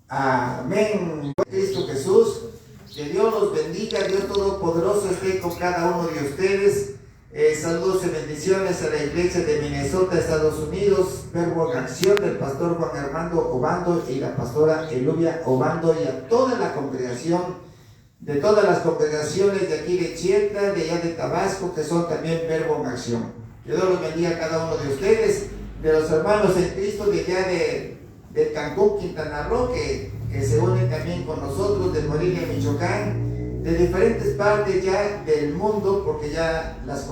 Amén. Cristo Jesús, que Dios los bendiga, Dios Todopoderoso esté con cada uno de ustedes. Saludos y bendiciones a la iglesia de Minnesota, Estados Unidos, Verbo en Acción del pastor Juan Armando Obando y la pastora Elubia Obando, y a toda la congregación, de todas las congregaciones de aquí de Chietla, de allá de Tabasco, que son también Verbo en Acción. Que Dios los bendiga a cada uno de ustedes, de los hermanos en Cristo de allá de Cancún, Quintana Roo, que se unen también con nosotros, de Morelia, Michoacán, de diferentes partes ya del mundo, porque ya las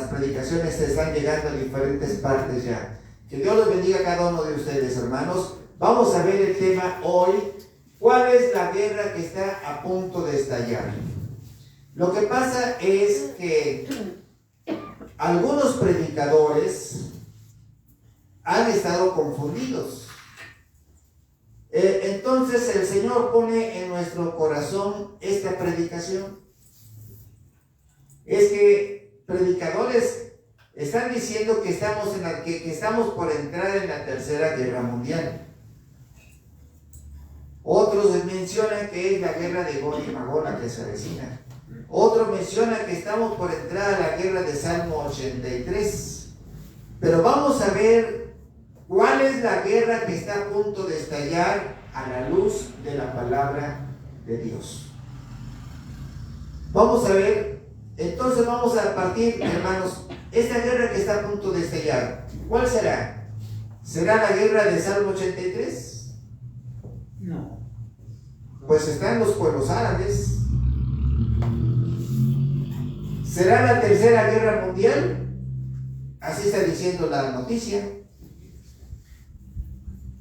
predicaciones se están llegando a diferentes partes ya. Que Dios los bendiga a cada uno de ustedes, hermanos. Vamos a ver el tema hoy: ¿cuál es la guerra que está a punto de estallar? Lo que pasa es que algunos predicadores han estado confundidos. Entonces el Señor pone en nuestro corazón esta predicación. Es que predicadores están diciendo que estamos por entrar en la Tercera Guerra Mundial. Otros mencionan que es la guerra de Gog y Magog la que se avecina. Otros mencionan que estamos por entrar a la guerra de Salmo 83. Pero vamos a ver ¿cuál es la guerra que está a punto de estallar a la luz de la palabra de Dios? Vamos a ver, entonces vamos a partir, hermanos, esta guerra que está a punto de estallar, ¿cuál será? ¿Será la guerra de Salmo 83? No. Pues están los pueblos árabes. ¿Será la Tercera Guerra Mundial? Así está diciendo la noticia.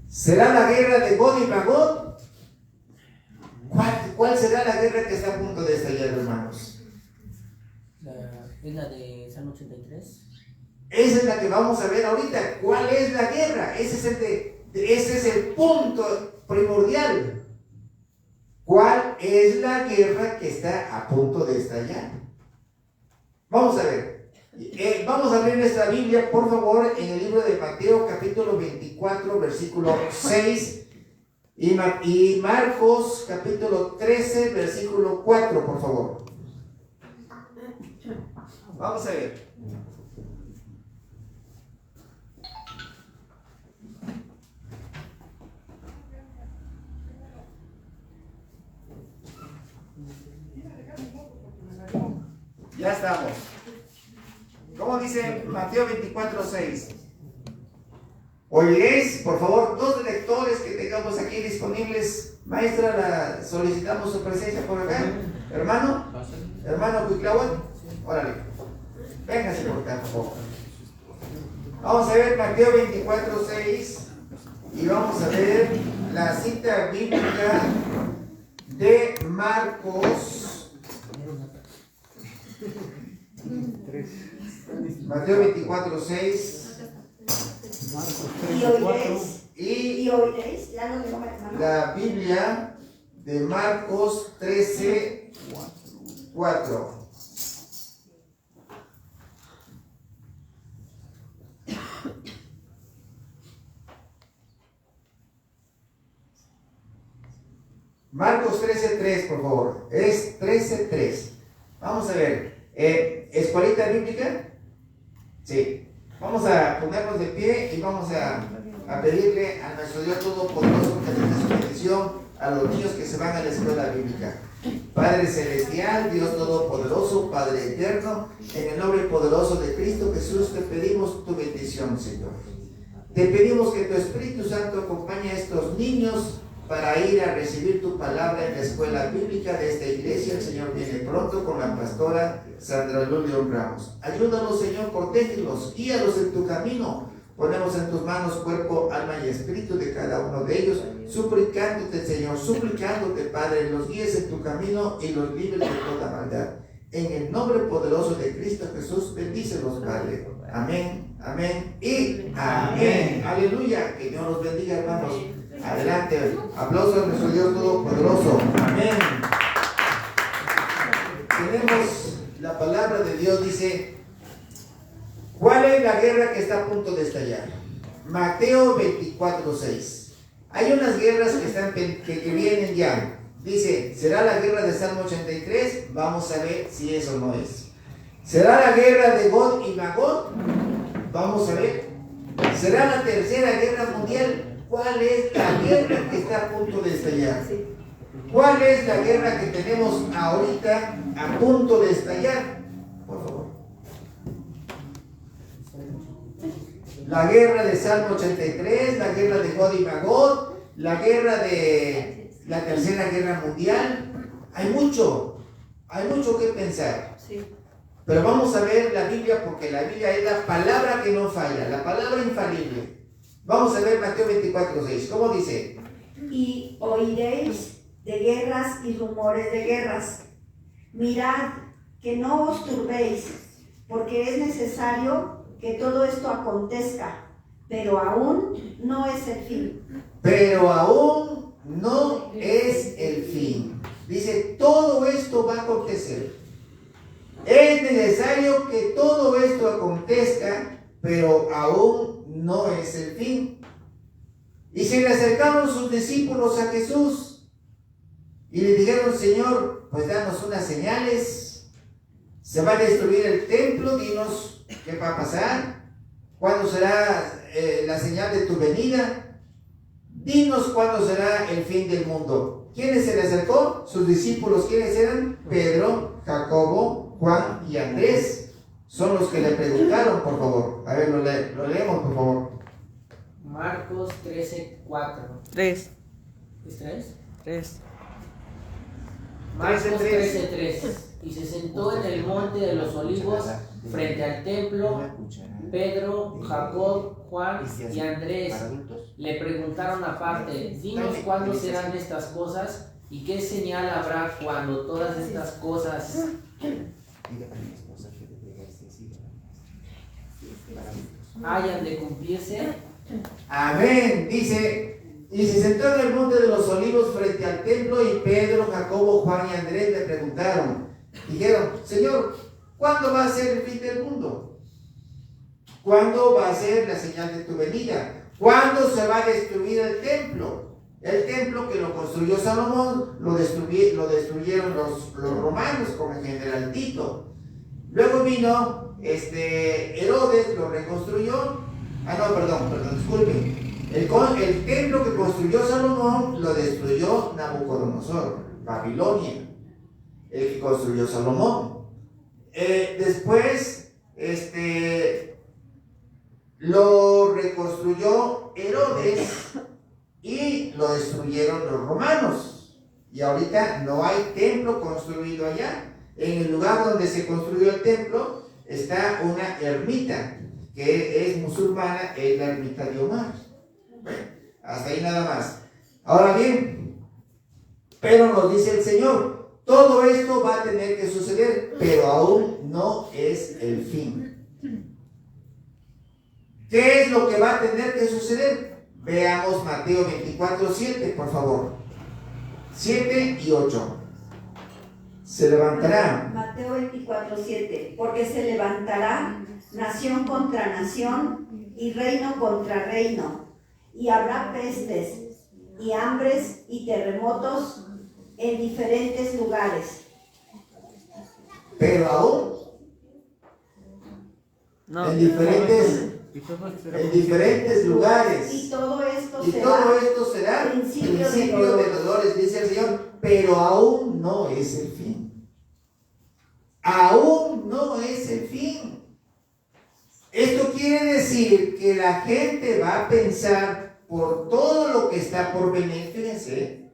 ¿Será la guerra de Gog y Magog? ¿Cuál será la guerra que está a punto de estallar, hermanos? ¿Es la de Salmo 83? Esa es la que vamos a ver ahorita. ¿Cuál es la guerra? Ese es el punto primordial. ¿Cuál es la guerra que está a punto de estallar? Vamos a ver. Vamos a abrir nuestra Biblia, por favor, en el libro de Mateo, capítulo 24, versículo 6, y Marcos, capítulo 13, versículo 4, por favor. Vamos a ver. Ya estamos. ¿Cómo dice Mateo 24, 6? Oiréis, por favor, dos lectores que tengamos aquí disponibles. Maestra, solicitamos su presencia por acá. Hermano Cuiclahuat, órale. Véngase por acá, por favor. Vamos a ver Mateo 24, 6. Y vamos a ver la cita bíblica de Marcos. Mateo 24, 6. Y oiréis la Biblia de Marcos 13, 4. Marcos 13, 3, por favor. Es 13, 3. Vamos a ver. ¿Escuelita bíblica? Sí. Vamos a ponernos de pie y vamos a pedirle a nuestro Dios Todopoderoso que tenga su bendición a los niños que se van a la escuela bíblica. Padre Celestial, Dios Todopoderoso, Padre Eterno, en el nombre poderoso de Cristo Jesús te pedimos tu bendición, Señor. Te pedimos que tu Espíritu Santo acompañe a estos niños para ir a recibir tu palabra en la escuela bíblica de esta iglesia. El Señor viene pronto con la pastora Sandra Lulio Ramos. Ayúdanos, Señor, protégelos, guíalos en tu camino. Ponemos en tus manos cuerpo, alma y espíritu de cada uno de ellos, suplicándote, Señor, suplicándote, Padre, los guíes en tu camino y los libres de toda maldad. En el nombre poderoso de Cristo Jesús, bendícelos, Padre. Amén, amén y amén. Aleluya. Que Dios los bendiga, hermanos. Adelante, aplausos a nuestro Dios Todopoderoso. Amén. Tenemos la palabra de Dios, dice: ¿cuál es la guerra que está a punto de estallar? Mateo 24, 6. Hay unas guerras que vienen ya. Dice, ¿será la guerra de Salmo 83? Vamos a ver si eso no es. ¿Será la guerra de Gog y Magog? Vamos a ver. ¿Será la tercera guerra mundial? ¿Cuál es la guerra que está a punto de estallar? ¿Cuál es la guerra que tenemos ahorita a punto de estallar? Por favor. La guerra de Salmo 83, la guerra de Gog y Magog, la guerra de la tercera guerra mundial. Hay mucho que pensar. Sí. Pero vamos a ver la Biblia, porque la Biblia es la palabra que no falla, la palabra infalible. Vamos a ver Mateo 24:6. ¿Cómo dice? Y oiréis de guerras y rumores de guerras. Mirad que no os turbéis, porque es necesario que todo esto acontezca, pero aún no es el fin. Pero aún no es el fin. Dice, todo esto va a acontecer. Es necesario que todo esto acontezca, pero aún no es el fin. Y se le acercaron sus discípulos a Jesús y le dijeron, Señor, pues danos unas señales. Se va a destruir el templo, dinos qué va a pasar. ¿Cuándo será la señal de tu venida? Dinos cuándo será el fin del mundo. ¿Quiénes se le acercó? Sus discípulos. ¿Quiénes eran? Pedro, Jacobo, Juan y Andrés. Son los que le preguntaron, por favor. A ver, lo leemos, por favor. Marcos 13:4. 3. ¿Es 3? 3. Marcos 13:3. 13:3. Y se sentó en el monte de los olivos frente al templo. Pedro, Jacob, Juan y Andrés le preguntaron aparte, dinos cuándo serán estas cosas y qué señal habrá cuando todas estas cosas hayan de cumplirse. Amén. Dice, y se sentó en el monte de los olivos frente al templo y Pedro, Jacobo, Juan y Andrés le preguntaron. Dijeron, Señor, ¿cuándo va a ser el fin del mundo? ¿Cuándo va a ser la señal de tu venida? ¿Cuándo se va a destruir el templo? El templo que lo construyó Salomón, lo destruyeron los romanos con el general Tito. Luego vino Herodes, lo reconstruyó. Disculpen. El templo que construyó Salomón lo destruyó Nabucodonosor, Babilonia, el que construyó Salomón. Después, lo reconstruyó Herodes y lo destruyeron los romanos. Y ahorita no hay templo construido allá. En el lugar donde se construyó el templo está una ermita que es musulmana, es la ermita de Omar. Bueno, hasta ahí nada más. Ahora bien, pero nos dice el Señor, todo esto va a tener que suceder, pero aún no es el fin. ¿Qué es lo que va a tener que suceder? Veamos Mateo 24:7, por favor. 7 y 8. Se levantará. Mateo 24:7. Porque se levantará nación contra nación y reino contra reino, y habrá pestes y hambres y terremotos en diferentes lugares. Pero aún No. en diferentes lugares. Y todo esto será principio de dolores, dice el Señor, pero aún no es el fin. Aún no es el fin. Esto quiere decir que la gente va a pensar por todo lo que está por venir, fíjense,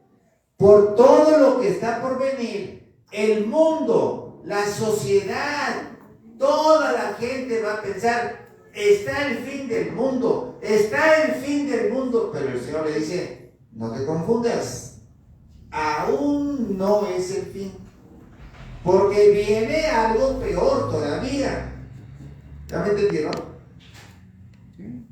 por todo lo que está por venir, el mundo, la sociedad, toda la gente va a pensar, está el fin del mundo, está el fin del mundo, pero el Señor le dice, no te confundas, aún no es el fin, porque viene algo peor todavía. ¿Ya me entendieron?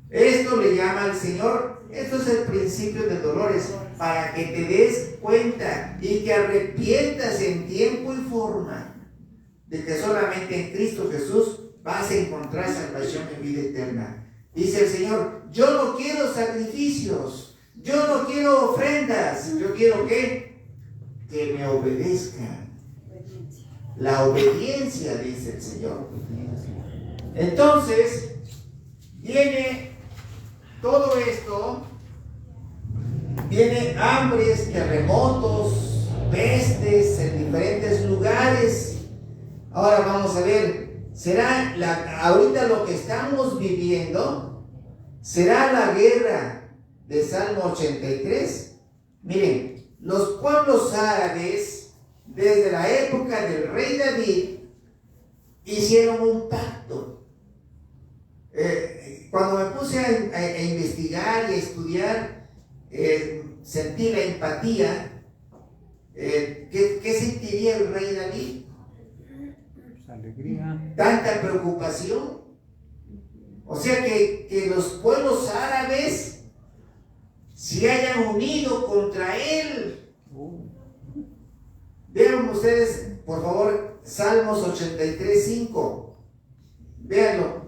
Esto le llama al Señor, esto es el principio de dolores, para que te des cuenta y que arrepientas en tiempo y forma de que solamente en Cristo Jesús vas a encontrar salvación en vida eterna. Dice el Señor, yo no quiero sacrificios, Yo no quiero ofrendas, yo quiero que me obedezcan. La obediencia, dice el Señor. Entonces, viene todo esto, viene hambres, terremotos, pestes en diferentes lugares. Ahora vamos a ver, ¿será ahorita lo que estamos viviendo? ¿Será la guerra de Salmo 83? Miren, los pueblos árabes, desde la época del rey David, hicieron un pacto. Cuando me puse a investigar y a estudiar, sentí la empatía. ¿Qué sentiría el rey David? Alegría. Tanta preocupación. O sea que los pueblos árabes se hayan unido contra él. Vean ustedes, por favor, Salmos 83:5. Véanlo.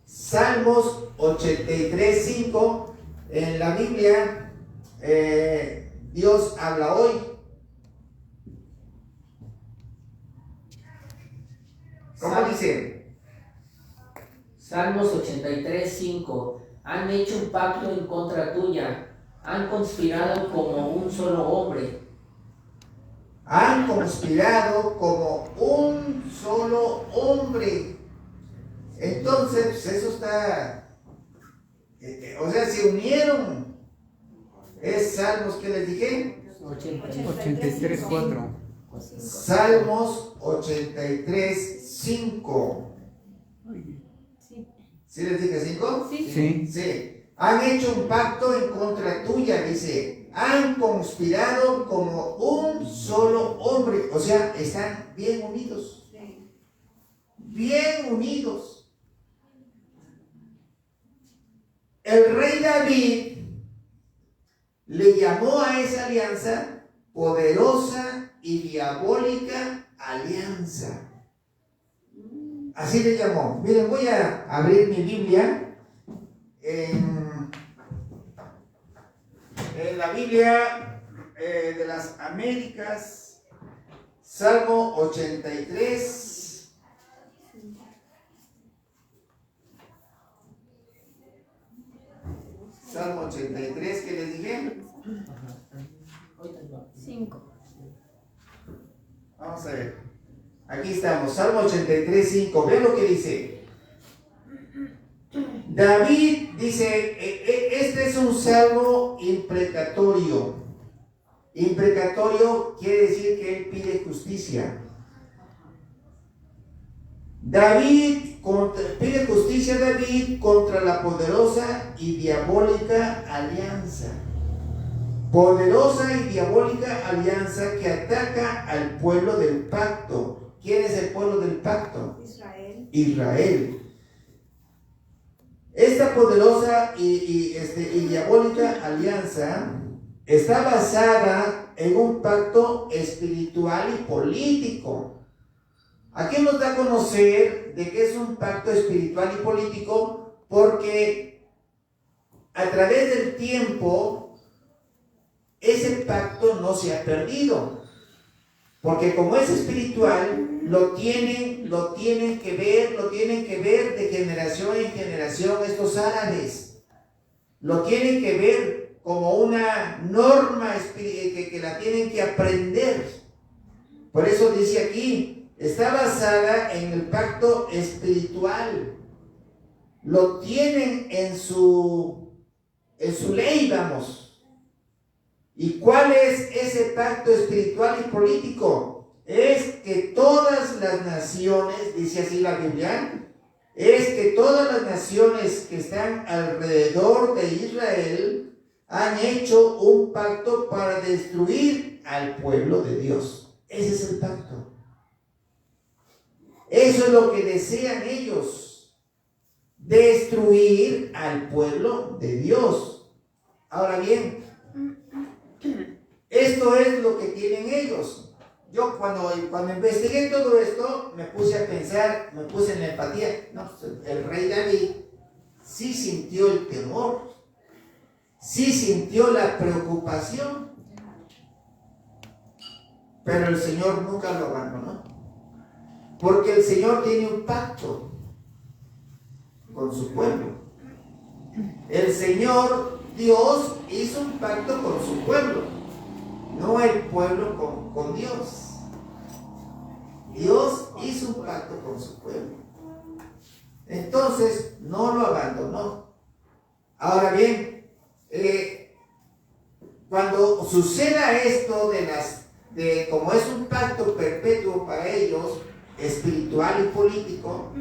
Salmos 83:5. En la Biblia, Dios habla hoy. ¿Cómo dice? Salmos 83:5. Han hecho un pacto en contra tuya, han conspirado como un solo hombre. Han conspirado como un solo hombre. Entonces, pues eso está, o sea, se unieron. Es Salmos, ¿qué les dije? 83:4. Salmos 83:5. ¿Sí les dije 5? Sí. Sí. Han hecho un pacto en contra tuya, dice. Han conspirado como un solo hombre. O sea, están bien unidos. Bien unidos. El rey David le llamó a esa alianza poderosa y diabólica alianza. Así le llamó. Miren, voy a abrir mi Biblia en la Biblia de las Américas, Salmo 83. Salmo 83, ¿qué les dije? 5. Vamos a ver. Aquí estamos, Salmo 83:5. Vean lo que dice. David dice, este es un salmo imprecatorio. Imprecatorio quiere decir que él pide justicia. Pide justicia David contra la poderosa y diabólica alianza. Poderosa y diabólica alianza que ataca al pueblo del pacto. ¿Quién es el pueblo del pacto? Israel. Esta poderosa y diabólica alianza está basada en un pacto espiritual y político. Aquí nos da a conocer de que es un pacto espiritual y político porque a través del tiempo ese pacto no se ha perdido. Porque como es espiritual, lo tienen que ver de generación en generación estos árabes. Lo tienen que ver como una norma que la tienen que aprender. Por eso dice aquí, está basada en el pacto espiritual. Lo tienen en su ley, vamos. ¿Y cuál es ese pacto espiritual y político? Es que todas las naciones, dice así la Biblia, es que todas las naciones que están alrededor de Israel han hecho un pacto para destruir al pueblo de Dios. Ese es el pacto. Eso es lo que desean ellos, destruir al pueblo de Dios. Ahora bien, esto es lo que tienen ellos. Yo cuando investigué todo esto, me puse a pensar, me puse en la empatía. No, el rey David sí sintió el temor. sí sintió la preocupación, pero el Señor nunca lo abandonó, porque el Señor tiene un pacto con su pueblo. El Señor Dios hizo un pacto con su pueblo, no el pueblo con Dios. Dios hizo un pacto con su pueblo. Entonces no lo abandonó. Ahora bien, cuando suceda esto como es un pacto perpetuo para ellos, espiritual y político,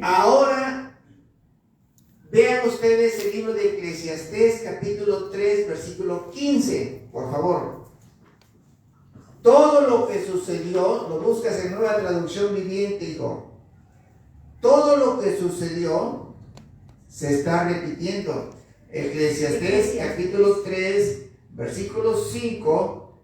ahora vean ustedes el libro de Eclesiastés, capítulo 3, versículo 15, por favor. Todo lo que sucedió, lo buscas en Nueva Traducción Viviente, hijo. Todo lo que sucedió se está repitiendo. Eclesiastés, capítulo 3, versículo 5.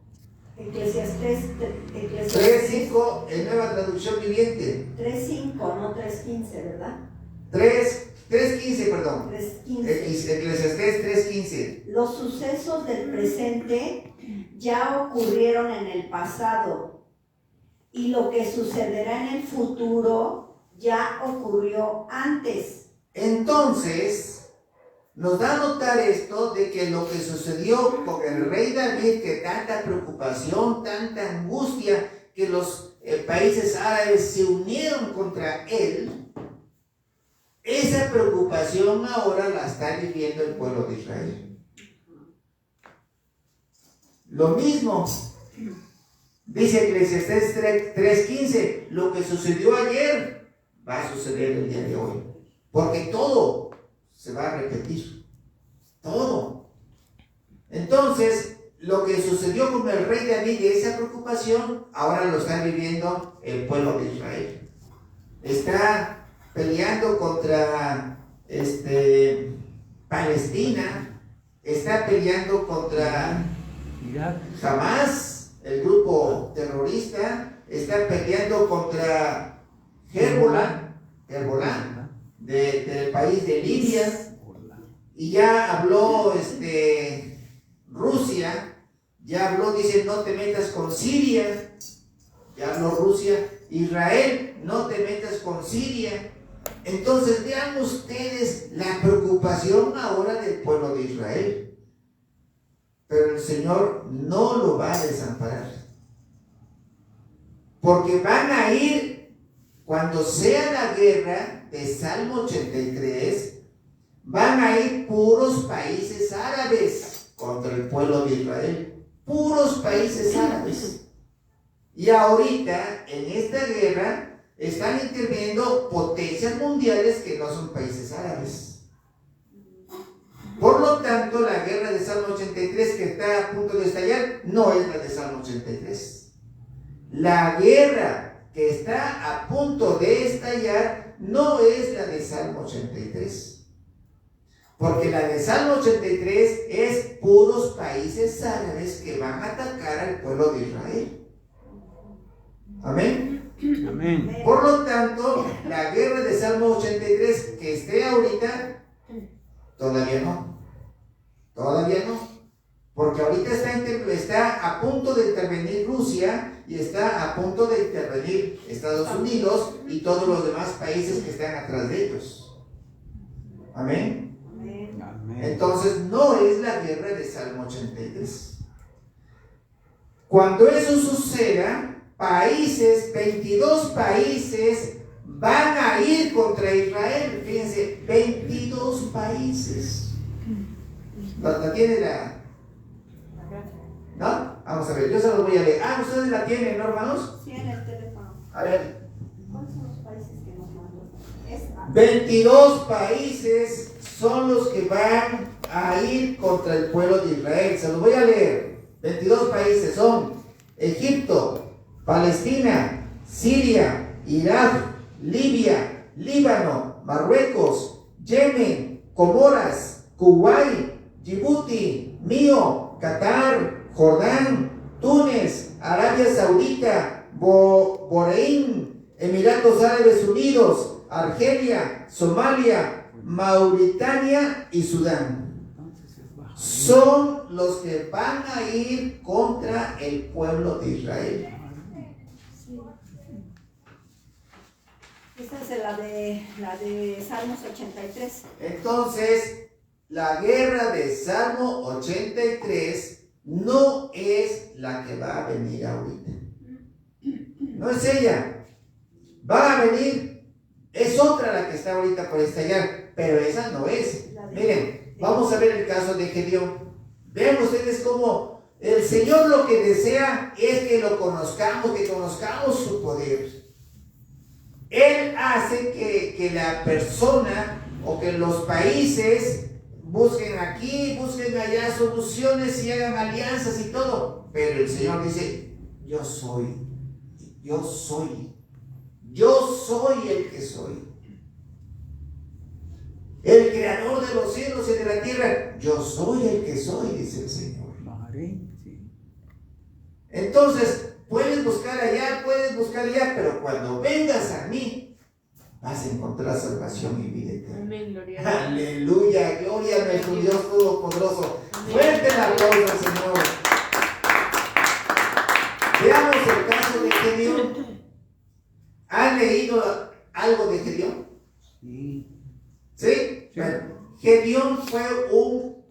Eclesiastés 3:5 en Nueva Traducción Viviente. 3:5, no 3:15, ¿verdad? 3:15, perdón. 3:15. Eclesiastés 3:15. Los sucesos del presente ya ocurrieron en el pasado, y lo que sucederá en el futuro ya ocurrió antes. Entonces, nos da a notar esto de que lo que sucedió con el rey David, que tanta preocupación, tanta angustia, que los países árabes se unieron contra él, esa preocupación ahora la está viviendo el pueblo de Israel. Lo mismo, dice Eclesiastés 3:15, lo que sucedió ayer va a suceder el día de hoy, porque todo se va a repetir, todo. Entonces, lo que sucedió con el rey David y esa preocupación, ahora lo está viviendo el pueblo de Israel. Está peleando contra Palestina, está peleando contra Hamas, el grupo terrorista, está peleando contra Hezbollah del país de Libia, y ya habló Rusia, ya habló, dice, no te metas con Siria, ya habló Rusia. Israel, no te metas con Siria. Entonces vean ustedes la preocupación ahora del pueblo de Israel. Pero el Señor no lo va a desamparar, porque van a ir, cuando sea la guerra de Salmo 83, van a ir puros países árabes contra el pueblo de Israel, puros países árabes. Y ahorita en esta guerra están interviniendo potencias mundiales que no son países árabes. Por lo tanto, la guerra de Salmo 83 que está a punto de estallar no es la de Salmo 83. La guerra que está a punto de estallar no es la de Salmo 83. Porque la de Salmo 83 es puros países árabes que van a atacar al pueblo de Israel. Amén. Amén. Por lo tanto, la guerra de Salmo 83 que esté ahorita, todavía no, porque ahorita está a punto de intervenir Rusia y está a punto de intervenir Estados Unidos y todos los demás países que están atrás de ellos. Amén. Entonces no es la guerra de Salmo 83. Cuando eso suceda, 22 países van a ir contra Israel. Fíjense, 22 países. ¿La tiene la? ¿No? Vamos a ver, yo se los voy a leer. ¿Ustedes la tienen, ¿no, hermanos? Sí, en el teléfono. A ver. ¿Cuáles son los países que nos mandó? 22 países son los que van a ir contra el pueblo de Israel. Se los voy a leer. 22 países son Egipto, Palestina, Siria, Irak, Libia, Líbano, Marruecos, Yemen, Comoras, Kuwait, Djibouti, Mío, Qatar, Jordán, Túnez, Arabia Saudita, Bahrein, Emiratos Árabes Unidos, Argelia, Somalia, Mauritania y Sudán. son los que van a ir contra el pueblo de Israel. Esta es la de Salmos 83. Entonces, la guerra de Salmo 83 no es la que va a venir ahorita. No es ella. Va a venir, es otra la que está ahorita por estallar, pero esa no es. Miren, vamos a ver el caso de Gedeón. Vean ustedes cómo el Señor lo que desea es que lo conozcamos, que conozcamos su poder. Él hace que la persona o que los países busquen aquí, busquen allá soluciones y hagan alianzas y todo. Pero el Señor dice, yo soy el que soy. El creador de los cielos y de la tierra, yo soy el que soy, dice el Señor. Entonces, puedes buscar allá, pero cuando vengas a mí, vas a encontrar salvación y vida eterna. Amén, gloria. Aleluya, gloria a nuestro Dios Todopoderoso. Fuerte el aplauso al Señor. Veamos el caso de Gedeón. ¿Han leído algo de Gedeón? Sí. ¿Sí? Bueno, Gedeón fue un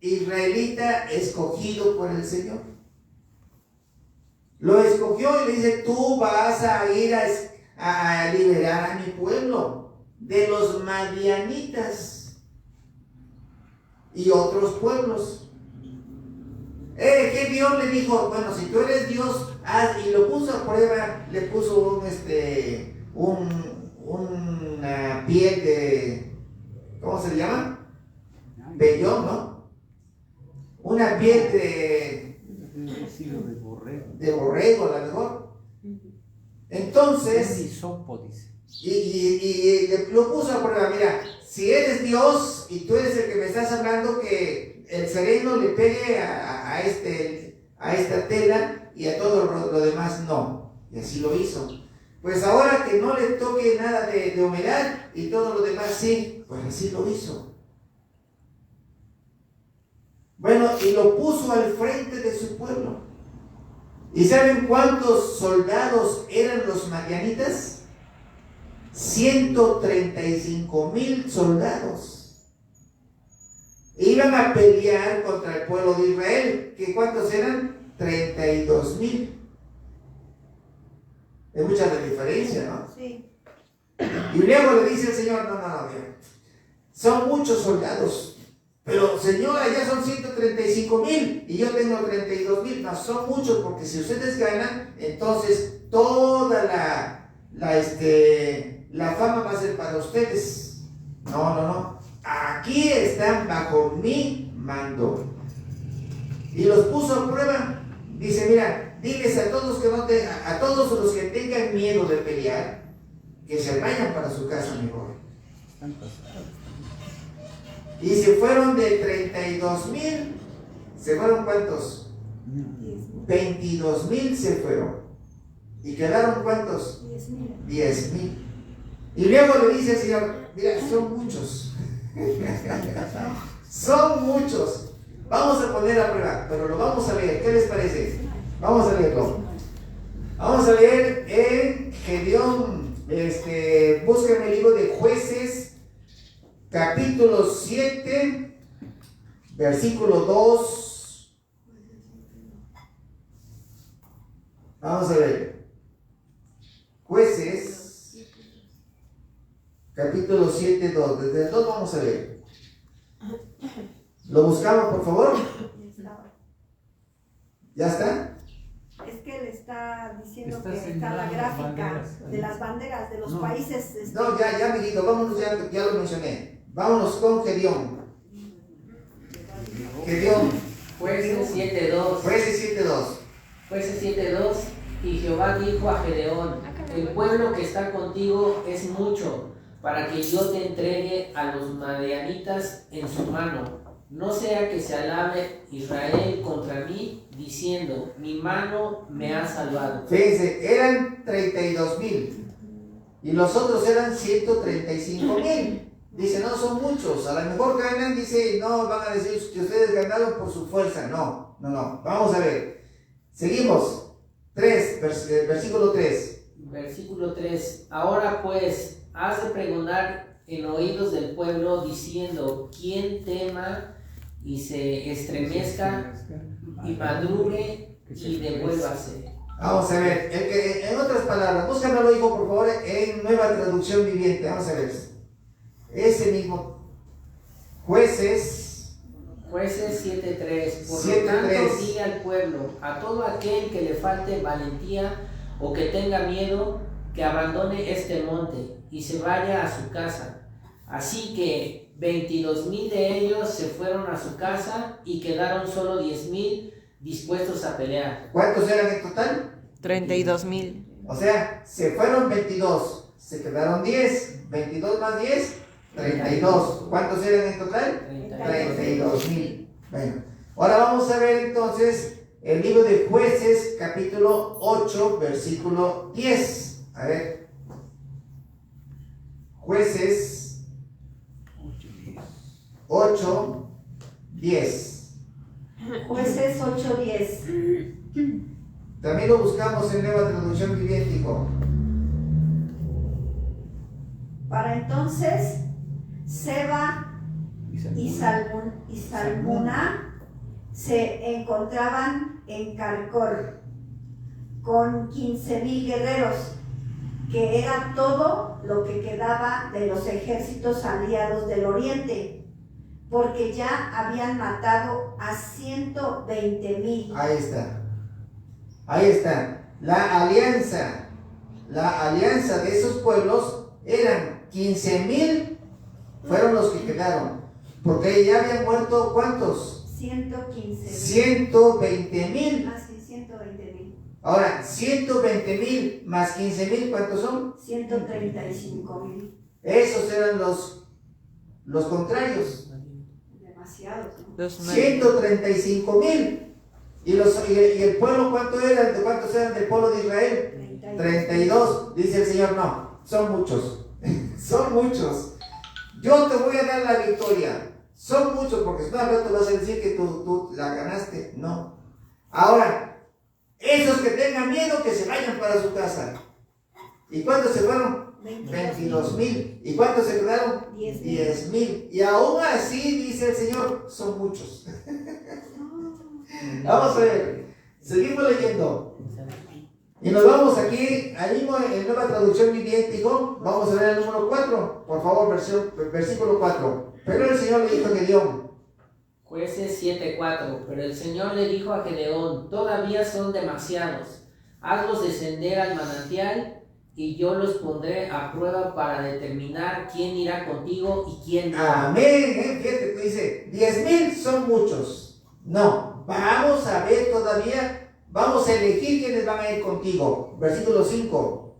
israelita escogido por el Señor. Lo escogió y le dice, tú vas a ir a liberar a mi pueblo de los madianitas y otros pueblos. Gedeón le dijo, bueno, si tú eres Dios, haz, y lo puso a prueba, le puso una piel de, ¿cómo se le llama? Vellón, ¿no? Una piel de borrego, a lo mejor. Entonces, y lo puso a prueba, mira, si eres Dios y tú eres el que me estás hablando, que el sereno le pegue a esta tela y a todo lo demás no. Y así lo hizo. Pues ahora que no le toque nada de humedad y todo lo demás sí, pues así lo hizo. Bueno, y lo puso al frente de su pueblo. ¿Y saben cuántos soldados eran los madianitas? 135,000 soldados. Iban a pelear contra el pueblo de Israel. ¿Que cuántos eran? 32,000. Es mucha la diferencia, ¿no? Sí. Y luego le dice el Señor, no, mira, son muchos soldados. Pero Señor, allá son 135,000 y yo tengo 32,000. No, son muchos, porque si ustedes ganan, entonces toda la fama va a ser para ustedes. No. Aquí están bajo mi mando. Y los puso a prueba. Dice, mira, diles a todos a todos los que tengan miedo de pelear, que se vayan para su casa mejor. Y se fueron de 32,000, ¿se fueron cuántos? 22,000 se fueron. ¿Y quedaron cuántos? 10,000. Y luego le dice el Señor, mira, son muchos. Son muchos. Vamos a poner a prueba, pero lo vamos a leer. ¿Qué les parece? Vamos a leerlo. Vamos a leer en Gedeón. Busquen el libro de Jueces, capítulo 7, versículo 2. Vamos a ver. Jueces, capítulo 7, 2. Desde el 2 vamos a ver. ¿Lo buscamos, por favor? ¿Ya está? Es que le está diciendo Está que está señalando la gráfica banderas. de las banderas de los países. No, ya, amiguito, vámonos, ya lo mencioné. Vámonos con Gedeón. Jueces 7:2. Jueces 7:2. Jueces 7:2. Y Jehová dijo a Gedeón: el pueblo que está contigo es mucho, para que yo te entregue a los madianitas en su mano. No sea que se alabe Israel contra mí, diciendo: mi mano me ha salvado. Fíjense, eran 32,000 y los otros eran 135,000. Dice, no, son muchos. A lo mejor ganan, dice, no, van a decir que ustedes ganaron por su fuerza. No. Vamos a ver. Seguimos. Versículo 3. Versículo 3. Ahora pues, has de pregonar en oídos del pueblo, diciendo, quien tema y se estremezca y madrugue y devuélvase. Vamos a ver. En otras palabras, búscamelo, hijo, por favor, en Nueva Traducción Viviente. Vamos a ver. Ese mismo. Jueces 7:3. Por 7:3. lo tanto, di al pueblo, a todo aquel que le falte valentía o que tenga miedo, que abandone este monte y se vaya a su casa. Así que 22,000 de ellos se fueron a su casa y quedaron solo 10,000 dispuestos a pelear. ¿Cuántos eran en total? 32,000. O sea, se fueron 22, se quedaron 10, 22 más 10, 32. ¿Cuántos eran en total? 32,000. Bueno, ahora vamos a ver entonces el libro de Jueces, capítulo 8, versículo 10. A ver. Jueces 8, 10. Jueces 8:10. También lo buscamos en Nueva Traducción Viviente, hijo. Para entonces, Seba y Salmuna se encontraban en Carcor con 15,000 guerreros, que era todo lo que quedaba de los ejércitos aliados del oriente, porque ya habían matado a 120,000. Ahí está. La alianza de esos pueblos eran 15,000, fueron los que quedaron. Porque ya habían muerto, ¿cuántos? 115,000. 120,000. Ah, sí, 120,000. Ahora, 120,000 más 15,000, ¿cuántos son? 135,000. Esos eran los contrarios. Demasiados, ¿no? 135,000. ¿Y el pueblo cuánto era? ¿De cuántos eran del pueblo de Israel? 32. Dice el Señor, no, son muchos. Son muchos. Yo te voy a dar la victoria. Son muchos, porque si no, al rato vas a decir que tú la ganaste. No. Ahora, esos que tengan miedo, que se vayan para su casa. ¿Y cuántos se fueron? 22,000. ¿Y cuántos se quedaron? 10,000. Y aún así, dice el Señor, son muchos. Vamos a ver. Seguimos leyendo. Y nos vamos aquí, ahí mismo en Nueva Traducción Viviente, hijo. Vamos a ver el número 4. Por favor, versículo 4. Pero el Señor le dijo a Gedeón. Jueces 7:4. Pero el Señor le dijo a Gedeón, todavía son demasiados. Hazlos descender al manantial y yo los pondré a prueba para determinar quién irá contigo y quién no. Amén. Fíjate que dice, 10,000 son muchos. No, vamos a ver todavía. Vamos a elegir quiénes van a ir contigo. Versículo 5.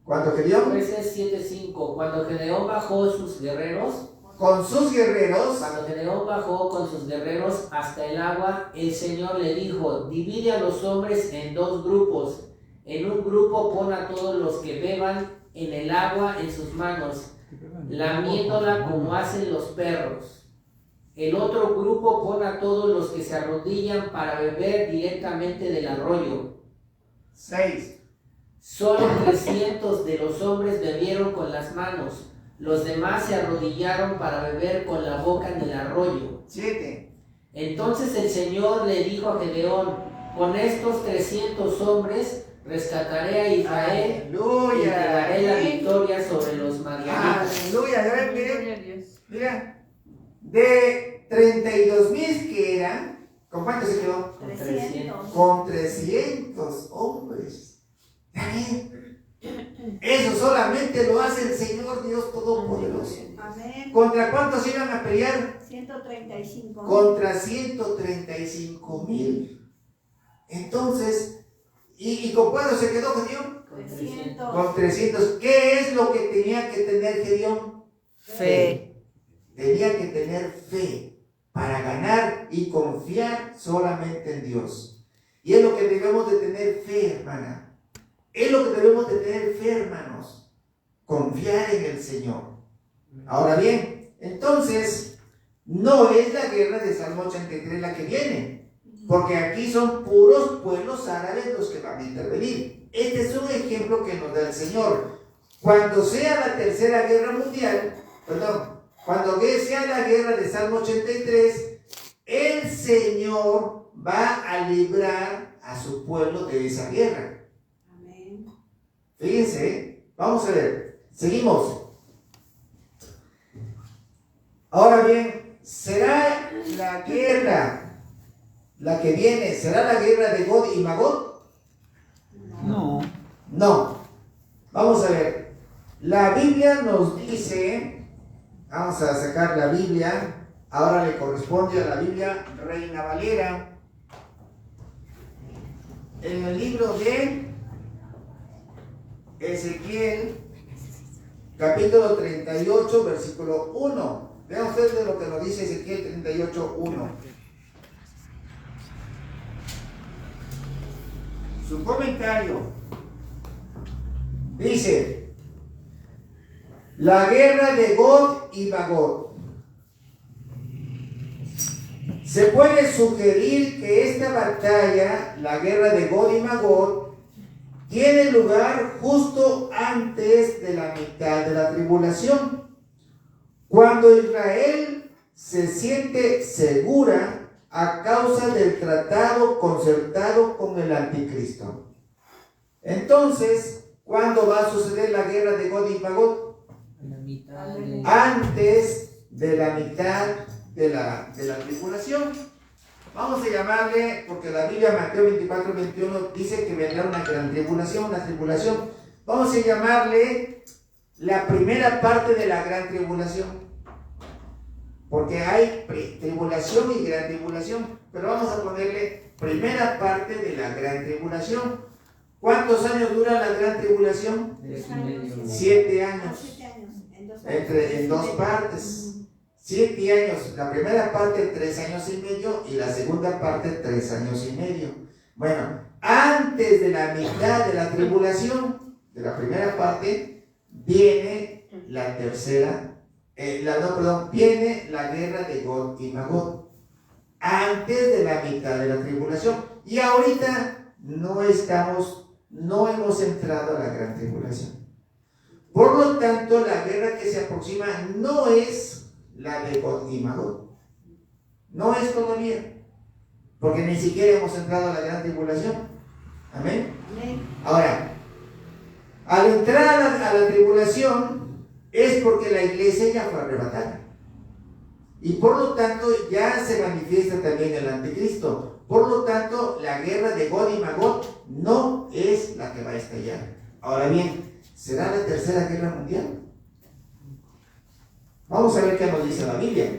¿Cuánto Gedeón? Jueces 7:5. Cuando Gedeón bajó sus guerreros, con sus guerreros. Cuando Gedeón bajó con sus guerreros hasta el agua, el Señor le dijo, divide a los hombres en 2 grupos. En un grupo pon a todos los que beban en el agua en sus manos, lamiéndola como hacen los perros. El otro grupo pon a todos los que se arrodillan para beber directamente del arroyo. 6. Solo 300 de los hombres bebieron con las manos. Los demás se arrodillaron para beber con la boca en el arroyo. 7. Entonces el Señor le dijo a Gedeón, con estos 300 hombres rescataré a Israel. Aleluya. Y te daré la victoria sobre los madianitas. Aleluya. A ver, mira. De 32,000 que eran, ¿con cuánto se quedó? 300. Con 300 hombres. Eso solamente lo hace el Señor Dios Todopoderoso. Amén. ¿Contra cuántos iban a pelear? 135. Contra 135,000. Entonces, ¿y con cuánto se quedó Gedeón? 300. Con 300. ¿Qué es lo que tenía que tener Gedeón? Fe. Tenía que tener fe para ganar y confiar solamente en Dios. Y es lo que debemos de tener fe, hermana. Es lo que debemos de tener fe, hermanos. confiar en el Señor. Ahora bien, entonces, no es la guerra de Salmo 83 la que viene, porque aquí son puros pueblos árabes los que van a intervenir. Este es un ejemplo que nos da el Señor. Cuando sea la tercera guerra mundial, cuando sea la guerra de Salmo 83, el Señor va a librar a su pueblo de esa guerra. Amén. Fíjense, vamos a ver, seguimos. Ahora bien, ¿será la guerra, la que viene, será la guerra de Gog y Magog? No. No. Vamos a ver, la Biblia nos dice, vamos a sacar la Biblia, ahora le corresponde a la Biblia Reina Valera, en el libro de Ezequiel, capítulo 38, versículo 1. Vean ustedes lo que nos dice Ezequiel 38, 1. Su comentario dice: la guerra de Gog y Magog. Se puede sugerir que esta batalla, la guerra de Gog y Magog, tiene lugar justo antes de la mitad de la tribulación, cuando Israel se siente segura a causa del tratado concertado con el anticristo. Entonces, ¿cuándo va a suceder la guerra de Gog y Magog? Antes de la mitad de la tribulación. Vamos a llamarle, porque la Biblia Mateo 24, 21 dice que vendrá una gran tribulación, vamos a llamarle la primera parte de la gran tribulación, porque hay tribulación y gran tribulación, pero vamos a ponerle primera parte de la gran tribulación. ¿Cuántos años dura la gran tribulación? 7 años. En dos partes. 7 años, la primera parte 3 años y medio y la segunda parte 3 años y medio. Bueno, antes de la mitad de la tribulación, de la primera parte, viene la tercera, viene la guerra de Gog y Magog. Antes de la mitad de la tribulación. Y ahorita no hemos entrado a la gran tribulación. Por lo tanto, la guerra que se aproxima no es la de Gog y Magog. No es todavía, porque ni siquiera hemos entrado a la gran tribulación. Amén. Ahora, al entrar a la tribulación es porque la iglesia ya fue arrebatada, y por lo tanto ya se manifiesta también el anticristo. Por lo tanto, la guerra de Gog y Magog no es la que va a estallar. Ahora bien, ¿será la tercera guerra mundial? Vamos a ver qué nos dice la Biblia.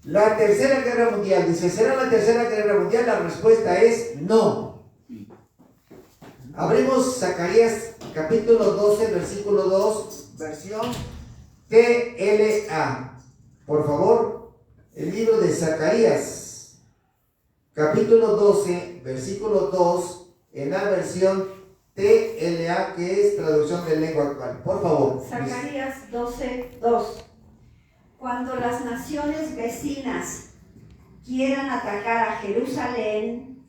La tercera guerra mundial, dice, ¿será la tercera guerra mundial? La respuesta es no. Abrimos Zacarías capítulo 12, versículo 2, versión TLA. Por favor, el libro de Zacarías, capítulo 12, versículo 2, en la versión TLA, que es traducción de lengua actual. Por favor. Zacarías 12, 2. Cuando las naciones vecinas quieran atacar a Jerusalén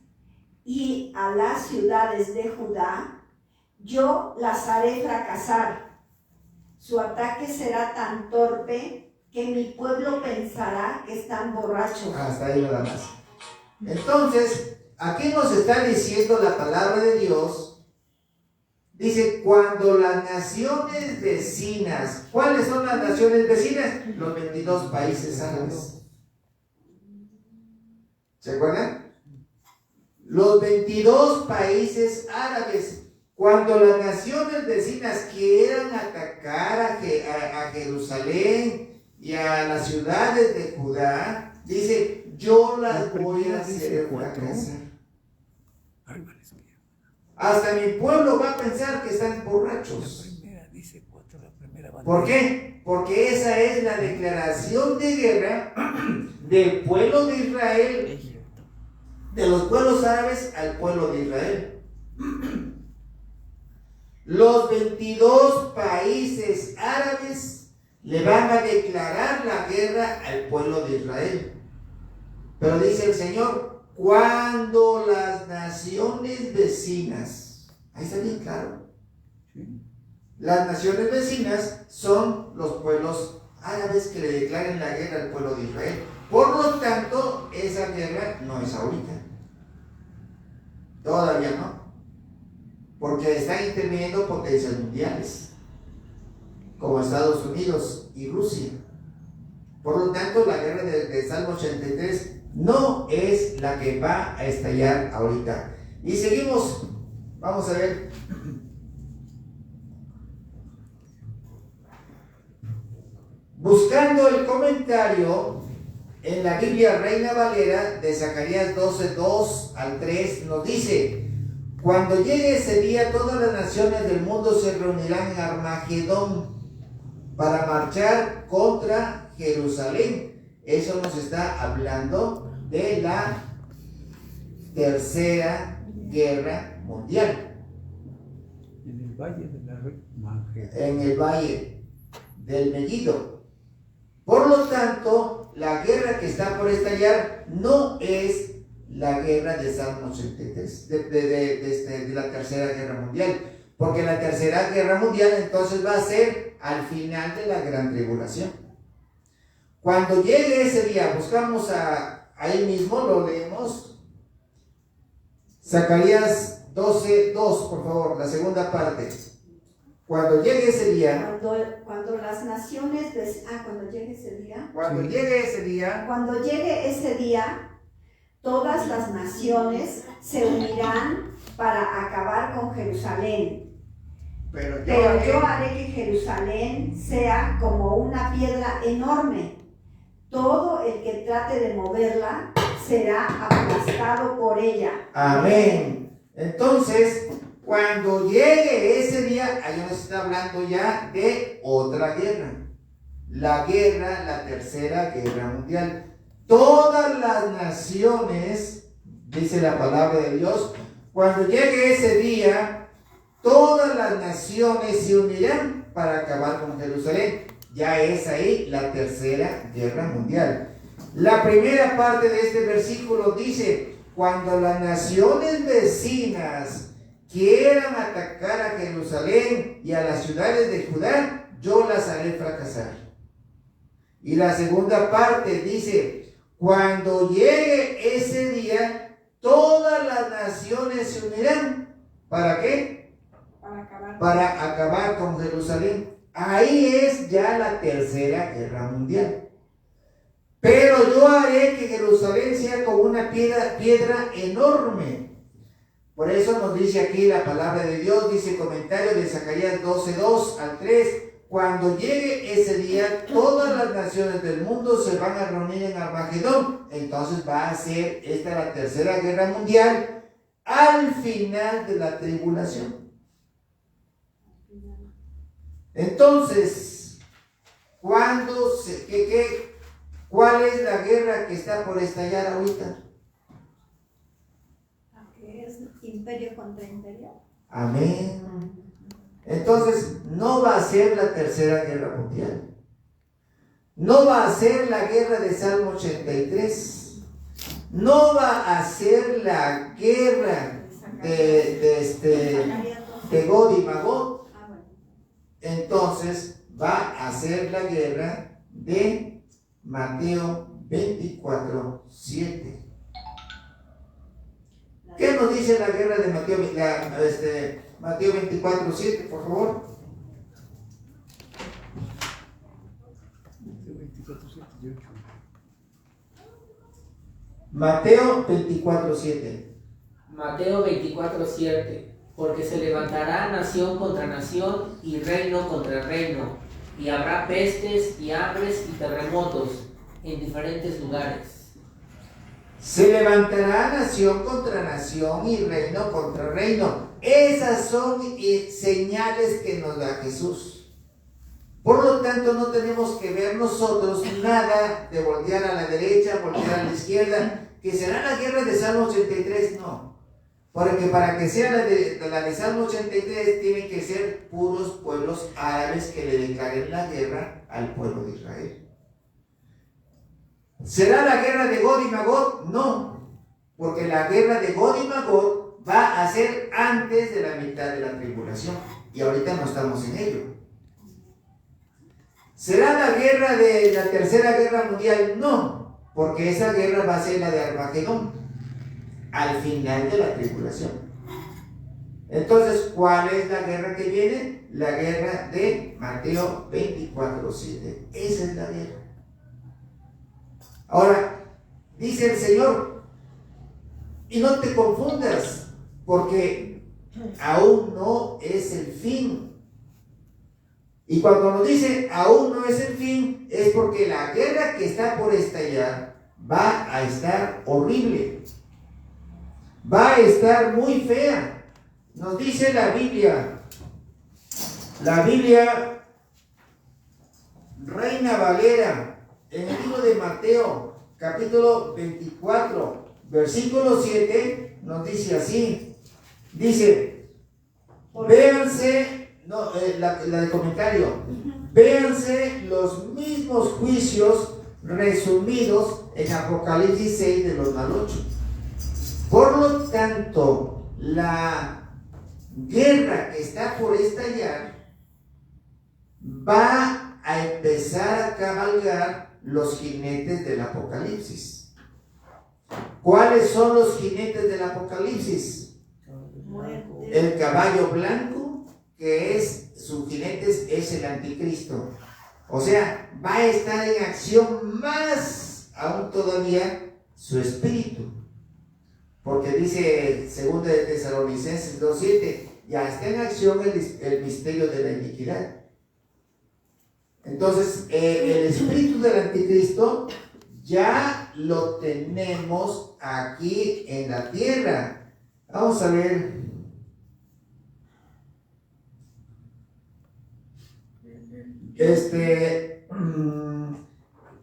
y a las ciudades de Judá, yo las haré fracasar. Su ataque será tan torpe que mi pueblo pensará que están borrachos. Hasta ahí nada más. Entonces, aquí nos está diciendo la palabra de Dios. Dice, cuando las naciones vecinas, ¿cuáles son las naciones vecinas? Los 22 países árabes. ¿Se acuerdan? Los 22 países árabes. Cuando las naciones vecinas quieran atacar a Jerusalén y a las ciudades de Judá, dice, yo las voy a hacer fracasar. Hasta mi pueblo va a pensar que están borrachos. ¿Por qué? Porque esa es la declaración de guerra del pueblo de Israel, de los pueblos árabes al pueblo de Israel. Los 22 países árabes le van a declarar la guerra al pueblo de Israel. Pero dice el Señor, cuando las naciones vecinas, ahí está bien claro, las naciones vecinas son los pueblos árabes que le declaren la guerra al pueblo de Israel. Por lo tanto, esa guerra no es ahorita. Todavía no. Porque están interviniendo potencias mundiales, como Estados Unidos y Rusia. Por lo tanto, la guerra de Salmo 83 no es la que va a estallar ahorita. Y seguimos, vamos a ver. Buscando el comentario en la Biblia Reina Valera de Zacarías 12:2 al 3, nos dice: cuando llegue ese día, todas las naciones del mundo se reunirán en Armagedón para marchar contra Jerusalén. Eso nos está hablando de la Tercera Guerra Mundial. En el valle de la Armagedón. En el valle del Megiddo. Por lo tanto, la guerra que está por estallar no es la guerra de Salmo 83, de la Tercera Guerra Mundial, porque la Tercera Guerra Mundial entonces va a ser al final de la Gran Tribulación. Cuando llegue ese día, buscamos ahí mismo, lo leemos, Zacarías 12:2, por favor, la segunda parte. Cuando llegue ese día, cuando las naciones, cuando llegue ese día, cuando llegue ese día, cuando llegue ese día, todas las naciones se unirán para acabar con Jerusalén. pero yo haré que Jerusalén sea como una piedra enorme. Todo el que trate de moverla será aplastado por ella. Amén. Entonces, cuando llegue ese día, ahí nos está hablando ya de otra guerra. La Tercera Guerra Mundial. Todas las naciones, dice la palabra de Dios, cuando llegue ese día, todas las naciones se unirán para acabar con Jerusalén. Ya es ahí la Tercera Guerra Mundial. La primera parte de este versículo dice: cuando las naciones vecinas quieran atacar a Jerusalén y a las ciudades de Judá, yo las haré fracasar. Y la segunda parte dice: cuando llegue ese día, todas las naciones se unirán. ¿Para qué? Para acabar con Jerusalén. Ahí es ya la Tercera Guerra Mundial. Pero yo haré que Jerusalén sea como una piedra enorme. Por eso nos dice aquí la palabra de Dios, dice comentario de Zacarías 12:2 al 3. Cuando llegue ese día, todas las naciones del mundo se van a reunir en Armagedón. Entonces va a ser esta la Tercera Guerra Mundial al final de la tribulación. Entonces, ¿cuál es la guerra que está por estallar ahorita? Que es imperio contra imperio. Amén. Entonces, no va a ser la Tercera Guerra Mundial. No va a ser la guerra de Salmo 83. No va a ser la guerra de Gog y Magog. Entonces, va a ser la guerra de Mateo 24:7. ¿Qué nos dice la guerra de Mateo 24:7, por favor? Mateo 24:7. Mateo 24:7. Porque se levantará nación contra nación y reino contra reino, y habrá pestes y hambres y terremotos en diferentes lugares. Se levantará nación contra nación y reino contra reino. Esas son señales que nos da Jesús. Por lo tanto, no tenemos que ver nosotros nada de voltear a la derecha, voltear a la izquierda, que será la guerra de Salmo 83, no. Porque para que sea la de Salmo 83, tienen que ser puros pueblos árabes que le declaren la guerra al pueblo de Israel. ¿Será la guerra de Gog y Magog? No, porque la guerra de Gog y Magog va a ser antes de la mitad de la tribulación, y ahorita no estamos en ello. ¿Será la guerra de la tercera guerra mundial? No, porque esa guerra va a ser la de Armagedón, al final de la tribulación. Entonces, ¿cuál es la guerra que viene? La guerra de Mateo 24:7. Esa es la guerra. Ahora, dice el Señor, y no te confundas, porque aún no es el fin. Y cuando nos dice aún no es el fin, es porque la guerra que está por estallar va a estar horrible. Va a estar muy fea. Nos dice la Biblia Reina Valera, en el libro de Mateo, capítulo 24, versículo 7, nos dice así. Dice, véanse, la de comentario, véanse los mismos juicios resumidos en Apocalipsis 6 de los al 8. Por lo tanto, la guerra que está por estallar va a empezar a cabalgar los jinetes del Apocalipsis. ¿Cuáles son los jinetes del Apocalipsis? El caballo blanco, que es, su jinete es el anticristo. O sea, va a estar en acción más aún todavía su espíritu. Porque dice 2 de Tesalonicenses 2:7, ya está en acción el misterio de la iniquidad. Entonces, el espíritu del anticristo ya lo tenemos aquí en la tierra. Vamos a ver.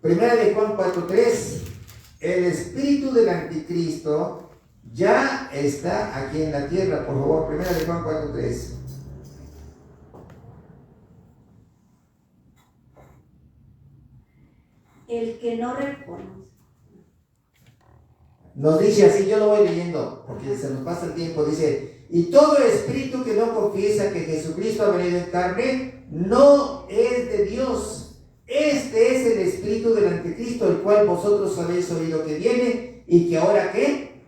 Primera de Juan 4:3, el espíritu del anticristo ya está aquí en la tierra. Por favor, primera de Juan 4:3. El que no reconoce. Nos dice así, yo lo voy leyendo porque se nos pasa el tiempo. Dice, y todo espíritu que no confiesa que Jesucristo ha venido en carne no es de Dios. Este es el espíritu del anticristo, el cual vosotros habéis oído que viene y que ahora ¿qué?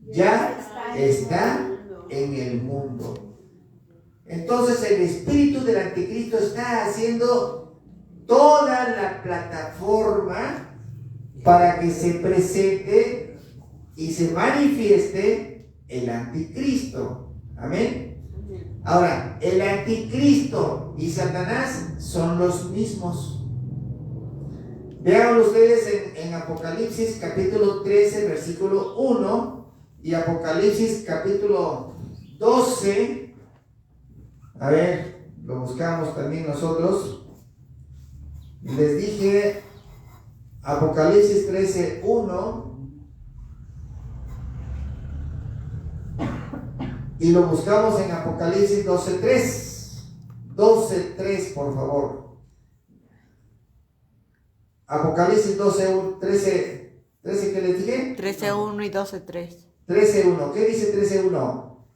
Ya está en el mundo. Entonces el espíritu del anticristo está haciendo toda la plataforma para que se presente y se manifieste el anticristo. Amén. Ahora, el anticristo y Satanás son los mismos. Vean ustedes en Apocalipsis capítulo 13, versículo 1 y Apocalipsis capítulo 12. A ver, lo buscamos también nosotros. Les dije Apocalipsis 13, 1 y lo buscamos en Apocalipsis 12, 3. 12, 3, por favor. Apocalipsis 12, 13, ¿qué les dije? 13:1 y 12:3. 13:1. ¿Qué dice 13:1?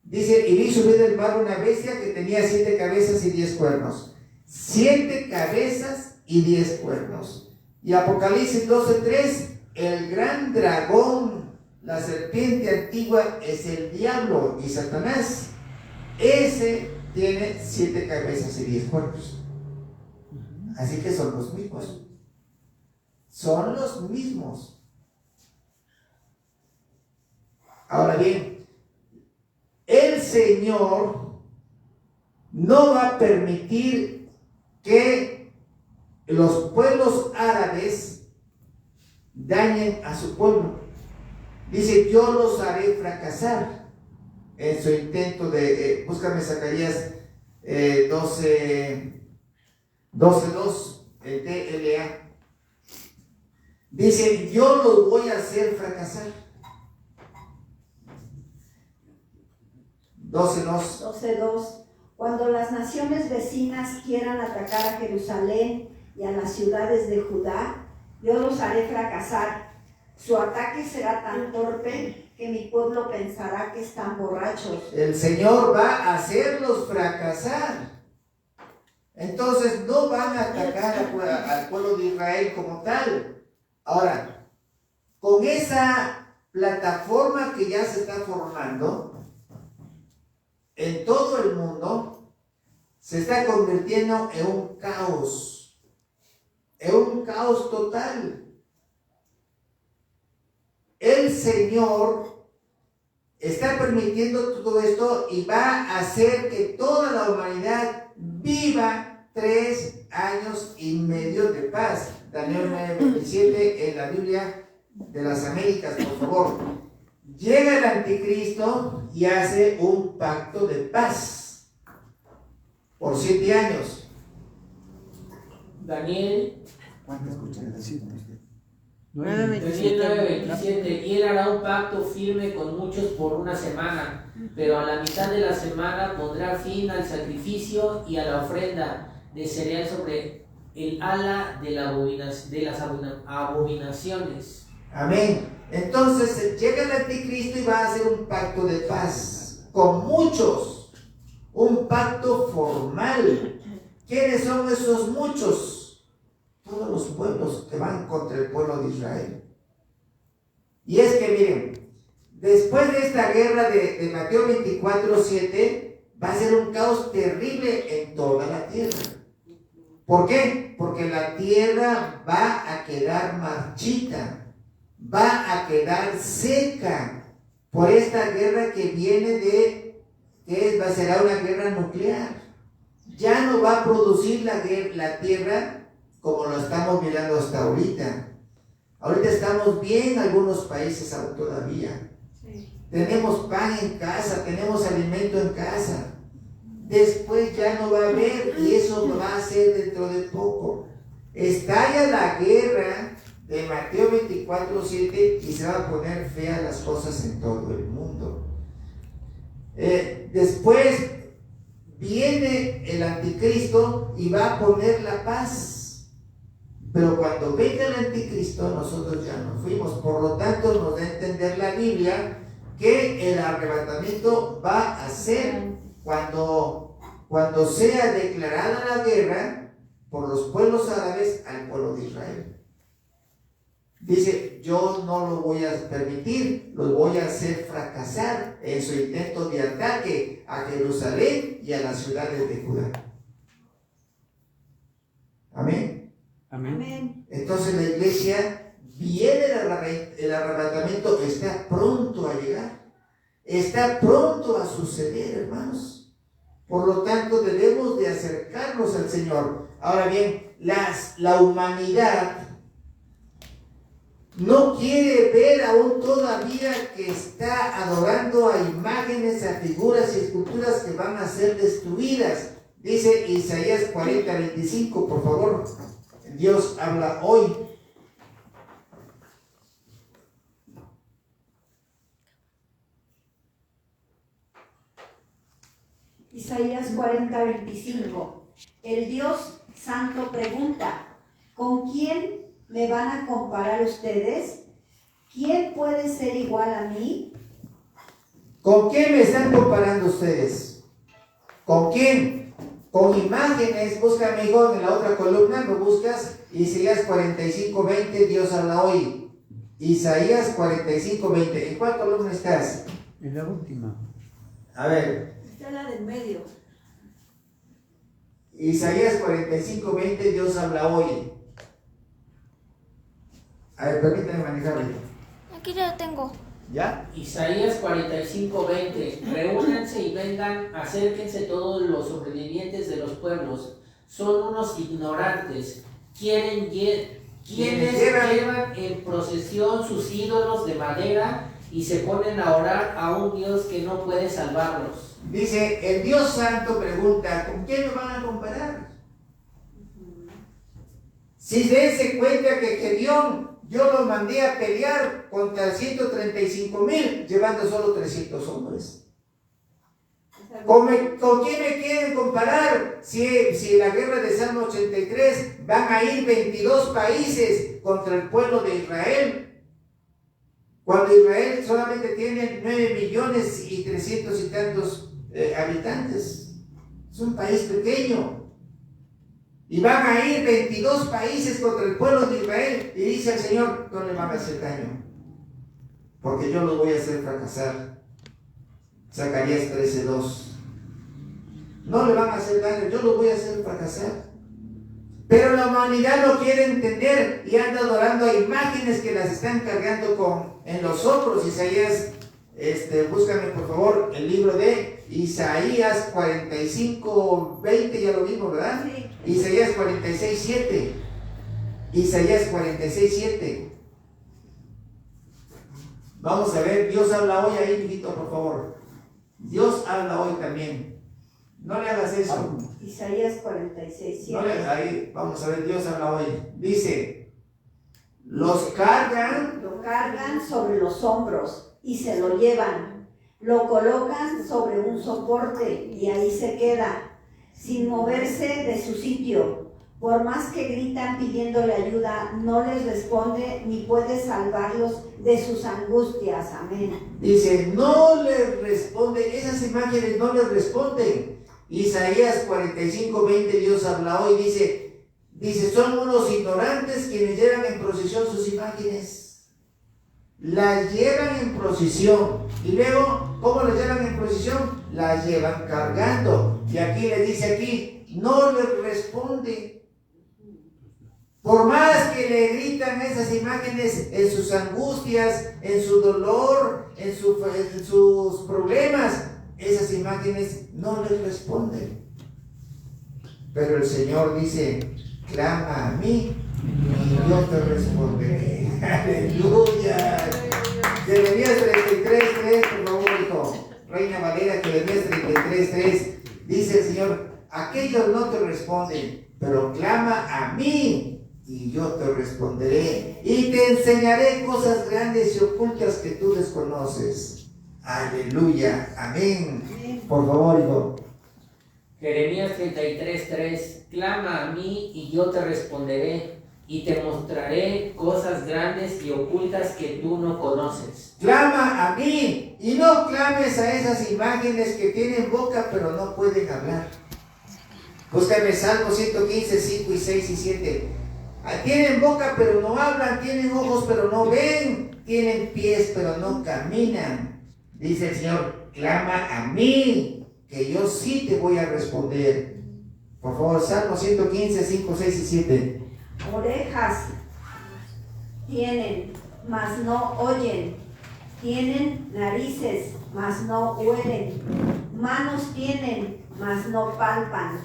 Dice, y vi subir del mar una bestia que tenía 7 cabezas y 10 cuernos. 7 cabezas y 10 cuernos. Y Apocalipsis 12:3, el gran dragón, la serpiente antigua, es el diablo y Satanás. Ese tiene 7 cabezas y 10 cuernos. Así que son los mismos. Son los mismos. Ahora bien, el Señor no va a permitir que los pueblos árabes dañen a su pueblo. Dice, yo los haré fracasar en su intento de, búscame Zacarías 12:2, el TLA. Dice, yo los voy a hacer fracasar. 12:2. 12:2. Cuando las naciones vecinas quieran atacar a Jerusalén y a las ciudades de Judá, yo los haré fracasar. Su ataque será tan torpe que mi pueblo pensará que están borrachos. El Señor va a hacerlos fracasar. Entonces no van a atacar al pueblo de Israel como tal. Ahora, con esa plataforma que ya se está formando en todo el mundo, se está convirtiendo en un caos total. El Señor está permitiendo todo esto y va a hacer que toda la humanidad viva 3 años y medio de paz. Daniel 9:27 en la Biblia de las Américas, por favor. Llega el anticristo y hace un pacto de paz por 7 años. Daniel ¿Cuántas cucharadas? 9:27, y él hará un pacto firme con muchos por una semana, pero a la mitad de la semana pondrá fin al sacrificio y a la ofrenda de cereal sobre el ala de las abominaciones. Amén. Entonces llega el anticristo y va a hacer un pacto de paz con muchos, un pacto formal. ¿Quiénes son esos muchos? Todos los pueblos que van contra el pueblo de Israel. Y es que miren, después de esta guerra de Mateo 24:7, va a ser un caos terrible en toda la tierra. ¿Por qué? Porque la tierra va a quedar marchita, va a quedar seca por esta guerra que viene será una guerra nuclear. Ya no va a producir la tierra como lo estamos mirando hasta ahorita. Ahorita estamos bien, algunos países aún todavía. Sí. Tenemos pan en casa, tenemos alimento en casa. Después ya no va a haber, y eso va a ser dentro de poco. Estalla la guerra de Mateo 24:7 y se va a poner feas las cosas en todo el mundo. Después viene el anticristo y va a poner la paz. Pero cuando venga el anticristo, nosotros ya nos fuimos. Por lo tanto, nos da a entender la Biblia que el arrebatamiento va a ser cuando sea declarada la guerra por los pueblos árabes al pueblo de Israel. Dice, yo no lo voy a permitir, los voy a hacer fracasar en su intento de ataque a Jerusalén y a las ciudades de Judá. Amén. Amén. Entonces la iglesia viene, el arrebatamiento está pronto a llegar, está pronto a suceder, hermanos. Por lo tanto debemos de acercarnos al Señor. Ahora bien, la humanidad no quiere ver aún todavía que está adorando a imágenes, a figuras y esculturas que van a ser destruidas. Dice Isaías 40:25, por favor. Dios habla hoy. Isaías 40:25. El Dios Santo pregunta: ¿con quién me van a comparar ustedes? ¿Quién puede ser igual a mí? ¿Con quién me están comparando ustedes? ¿Con quién? Con imágenes. Busca, amigo, en la otra columna, lo buscas. Isaías 45:20, Dios habla hoy. Isaías 45:20. ¿En cuál columna estás? En la última. A ver. Está la del medio. Isaías 45:20, Dios habla hoy. A ver, permítame manejarlo. Aquí ya lo tengo. ¿Ya? Isaías 45:20. Reúnanse y vengan, acérquense todos los sobrevivientes de los pueblos. Son unos ignorantes. Quienes llevan en procesión sus ídolos de madera y se ponen a orar a un Dios que no puede salvarlos. Dice, el Dios Santo pregunta, ¿con quién me van a comparar? Si dense cuenta que Gedeón, yo los mandé a pelear contra 135,000, llevando solo 300 hombres. ¿Con quién me quieren comparar? Si en la guerra de Salmo 83 van a ir 22 países contra el pueblo de Israel, cuando Israel solamente tiene 9.300.000 y tantos habitantes. Es un país pequeño. Y van a ir 22 países contra el pueblo de Israel. Y dice el Señor, no le van a hacer daño, porque yo los voy a hacer fracasar. Zacarías 13:2. No le van a hacer daño, yo los voy a hacer fracasar. Pero la humanidad no quiere entender y anda adorando a imágenes que las están cargando en los hombros. Isaías, búscame por favor el libro de Isaías 45:20, ya lo vimos, ¿verdad? Sí. Isaías 46:7. Isaías 46:7. Vamos a ver, Dios habla hoy ahí, hijito, por favor. Dios habla hoy también. No le hagas eso. Isaías 46:7. No ahí, vamos a ver, Dios habla hoy. Dice, lo cargan sobre los hombros y se lo llevan. Lo colocan sobre un soporte y ahí se queda, sin moverse de su sitio. Por más que gritan pidiéndole ayuda, no les responde ni puede salvarlos de sus angustias. Amén. Dice, no les responde, esas imágenes no les responden. Isaías 45:20, Dios habla hoy, dice, son unos ignorantes quienes llevan en procesión sus imágenes. Las llevan en procesión. Y luego, ¿cómo las llevan en procesión? Las llevan cargando. Y aquí le dice no les responde. Por más que le gritan esas imágenes en sus angustias, en su dolor, en sus problemas, esas imágenes no les responden. Pero el Señor dice, clama a mí y yo te responderé. Aleluya. Jeremías 33:3, por favor, hijo. Reina Valera, Jeremías 33:3. Dice el Señor, aquellos no te responden, pero clama a mí y yo te responderé y te enseñaré cosas grandes y ocultas que tú desconoces. Aleluya, amén. Por favor, hijo. Jeremías 33:3. Clama a mí y yo te responderé y te mostraré cosas grandes y ocultas que tú no conoces. Clama a mí y no clames a esas imágenes que tienen boca pero no pueden hablar. Búscame Salmo 115, 5 y 6 y 7. Tienen boca pero no hablan, tienen ojos pero no ven, tienen pies pero no caminan. Dice el Señor, clama a mí, que yo sí te voy a responder. Por favor, Salmo 115, 5, 6 y 7. Orejas tienen, mas no oyen. Tienen narices, mas no huelen. Manos tienen, mas no palpan.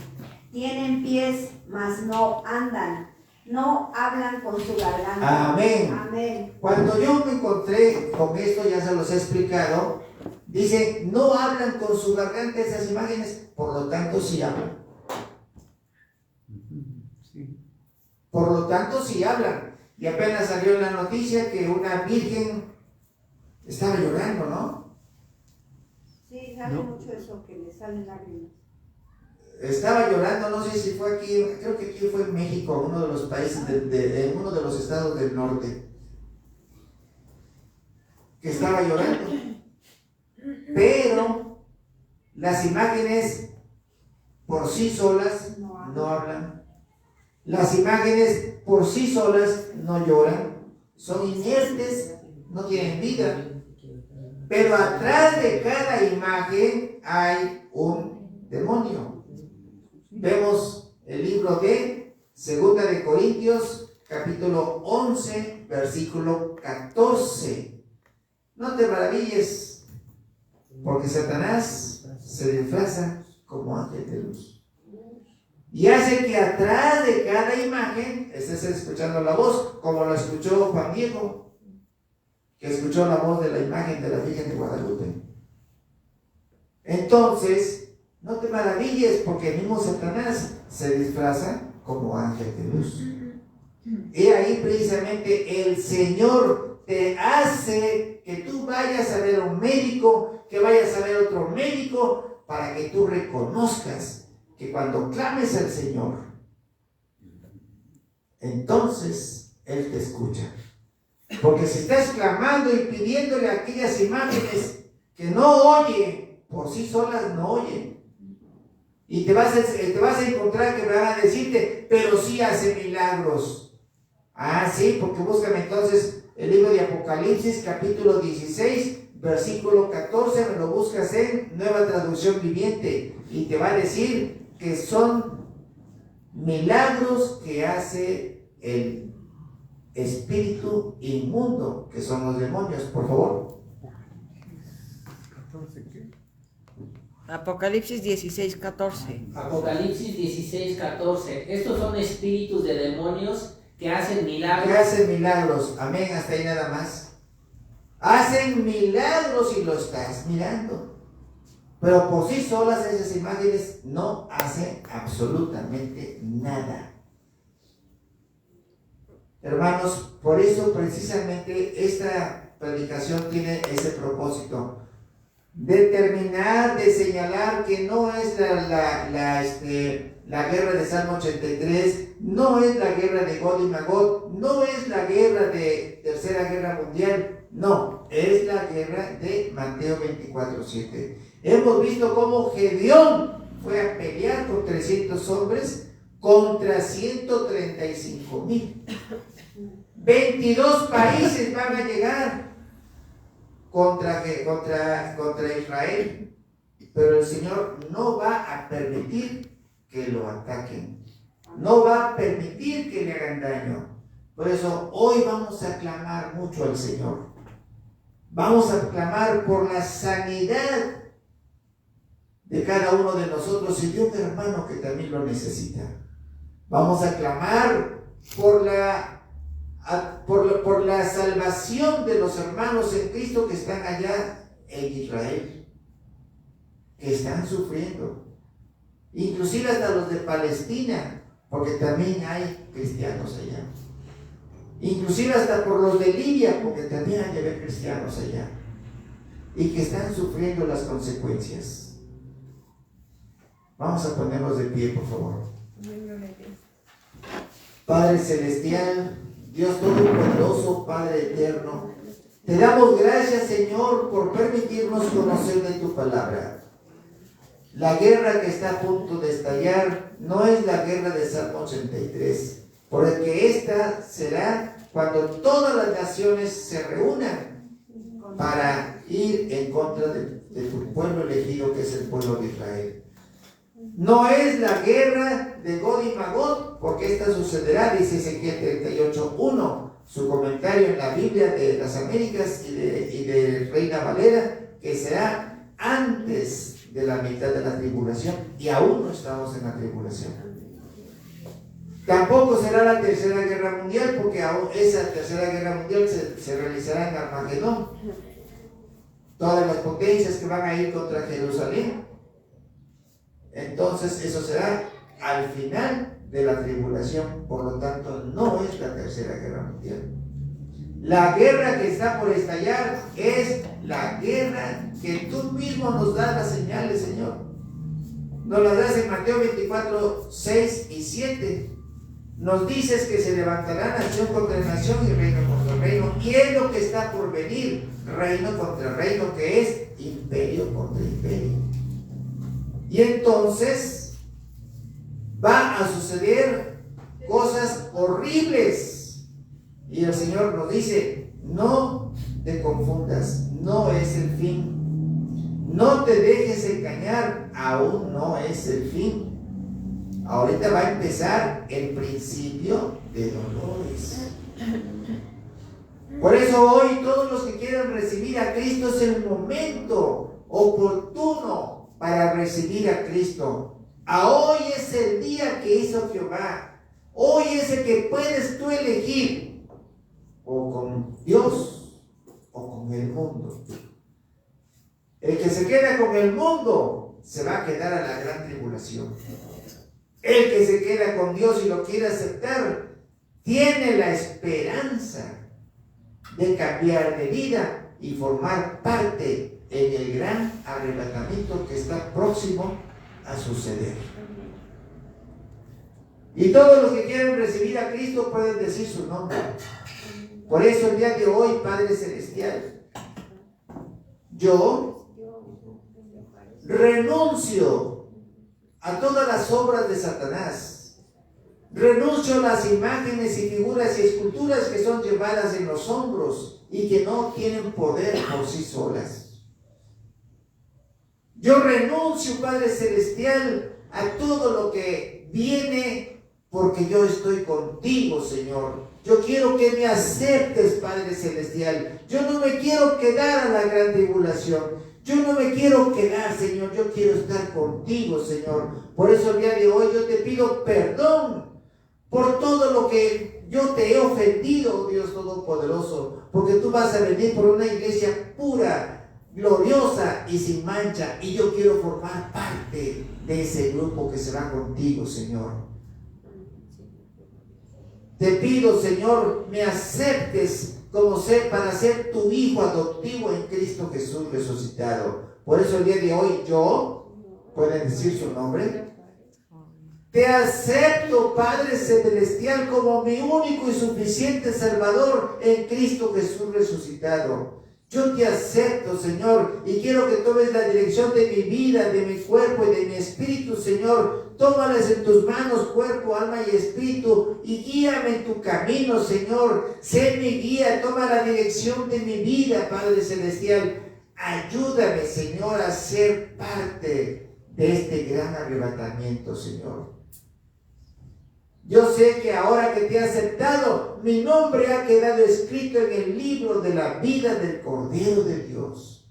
Tienen pies, mas no andan. No hablan con su garganta. Amén. Amén. Cuando yo me encontré con esto, ya se los he explicado, dice, no hablan con su garganta esas imágenes, por lo tanto sí hablan. Por lo tanto sí hablan. Y apenas salió en la noticia que una virgen estaba llorando, ¿no? Sí, sale mucho eso, que le salen lágrimas. Estaba llorando, no sé si fue aquí, creo que aquí fue en México, uno de los países, en uno de los estados del norte, que estaba llorando. Pero las imágenes por sí solas no hablan. Las imágenes por sí solas no lloran. Son inertes, no tienen vida. Pero atrás de cada imagen hay un demonio. Vemos el libro de 2 de Corintios, capítulo 11, versículo 14. No te maravilles, porque Satanás se disfraza como ángel de luz. Y hace que atrás de cada imagen estés escuchando la voz, como lo escuchó Juan Diego, que escuchó la voz de la imagen de la Virgen de Guadalupe. Entonces, no te maravilles, porque el mismo Satanás se disfraza como ángel de luz. Y ahí precisamente el Señor te hace que tú vayas a ver a un médico, que vayas a ver a otro médico, para que reconozcas que cuando clames al Señor, entonces Él te escucha. Porque si estás clamando y pidiéndole a aquellas imágenes que no oyen, por sí solas no oyen. Y te vas a encontrar que van a decirte, pero sí hace milagros. Ah, sí, porque búscame entonces el libro de Apocalipsis, capítulo 16, versículo 14, me lo buscas en Nueva Traducción Viviente, y te va a decir que son milagros que hace el espíritu inmundo, que son los demonios. Por favor. Apocalipsis 16, 14. Apocalipsis 16, 14. Estos son espíritus de demonios que hacen milagros. Que hacen milagros. Amén, hasta ahí nada más. Hacen milagros y lo estás mirando. Pero por sí solas esas imágenes no hacen absolutamente nada. Hermanos, por eso precisamente esta predicación tiene ese propósito. Determinar, de señalar que no es la guerra de Salmo 83, no es la guerra de Gog y Magog, no es la guerra de Tercera Guerra Mundial, no, es la guerra de Mateo 24:7. Hemos visto cómo Gedeón fue a pelear con 300 hombres contra 135,000. 22 países van a llegar contra Israel, pero el Señor no va a permitir que lo ataquen, no va a permitir que le hagan daño. Por eso hoy vamos a clamar mucho al Señor, vamos a clamar por la sanidad de cada uno de nosotros y de un hermano que también lo necesita. Vamos a clamar por la salvación de los hermanos en Cristo que están allá en Israel, que están sufriendo, inclusive hasta los de Palestina, porque también hay cristianos allá, inclusive hasta por los de Libia, porque también hay cristianos allá, y que están sufriendo las consecuencias. Vamos a ponernos de pie, por favor. Padre Celestial, Dios Todopoderoso, Padre Eterno, te damos gracias, Señor, por permitirnos conocer de tu palabra. La guerra que está a punto de estallar no es la guerra de Salmo 83, porque esta será cuando todas las naciones se reúnan para ir en contra de tu pueblo elegido, que es el pueblo de Israel. No es la guerra de Gog y Magog, porque esta sucederá, dice Ezequiel 38:1, su comentario en la Biblia de las Américas y de Reina Valera, que será antes de la mitad de la tribulación, y aún no estamos en la tribulación. Tampoco será la Tercera Guerra Mundial, porque aún esa Tercera Guerra Mundial se realizará en Armagedón. Todas las potencias que van a ir contra Jerusalén. Entonces eso será al final de la tribulación, por lo tanto no es la Tercera Guerra Mundial. La guerra que está por estallar es la guerra que tú mismo nos das las señales, Señor. Nos las das en Mateo 24:6-7. Nos dices que se levantará nación contra nación y reino contra reino, y es lo que está por venir, reino contra reino, que es imperio contra imperio. Y entonces va a suceder cosas horribles. Y el Señor nos dice, no te confundas, no es el fin. No te dejes engañar, aún no es el fin. Ahorita va a empezar el principio de dolores. Por eso hoy todos los que quieran recibir a Cristo, es el momento oportuno para recibir a Cristo. Hoy es el día que hizo Jehová. Hoy es el que puedes tú elegir, o con Dios o con el mundo. El que se queda con el mundo se va a quedar a la gran tribulación. El que se queda con Dios y lo quiere aceptar tiene la esperanza de cambiar de vida y formar parte en el gran arrebatamiento que está próximo a suceder. Y todos los que quieren recibir a Cristo pueden decir su nombre. Por eso el día de hoy, Padre Celestial, yo renuncio a todas las obras de Satanás. Renuncio a las imágenes y figuras y esculturas que son llevadas en los hombros y que no tienen poder por sí solas. Yo renuncio, Padre Celestial, a todo lo que viene porque yo estoy contigo, Señor. Yo quiero que me aceptes, Padre Celestial. Yo no me quiero quedar a la gran tribulación. Yo no me quiero quedar, Señor. Yo quiero estar contigo, Señor. Por eso el día de hoy yo te pido perdón por todo lo que yo te he ofendido, Dios Todopoderoso. Porque tú vas a venir por una iglesia pura, gloriosa y sin mancha. Y yo quiero formar parte de ese grupo que será contigo, Señor. Te pido, Señor, me aceptes como ser para ser tu hijo adoptivo en Cristo Jesús resucitado. Por eso el día de hoy yo, pueden decir su nombre, te acepto, Padre Celestial, como mi único y suficiente Salvador en Cristo Jesús resucitado. Yo te acepto, Señor, y quiero que tomes la dirección de mi vida, de mi cuerpo y de mi espíritu, Señor. Tómalas en tus manos, cuerpo, alma y espíritu, y guíame en tu camino, Señor. Sé mi guía, toma la dirección de mi vida, Padre Celestial. Ayúdame, Señor, a ser parte de este gran arrebatamiento, Señor. Yo sé que ahora que te he aceptado, mi nombre ha quedado escrito en el libro de la vida del Cordero de Dios.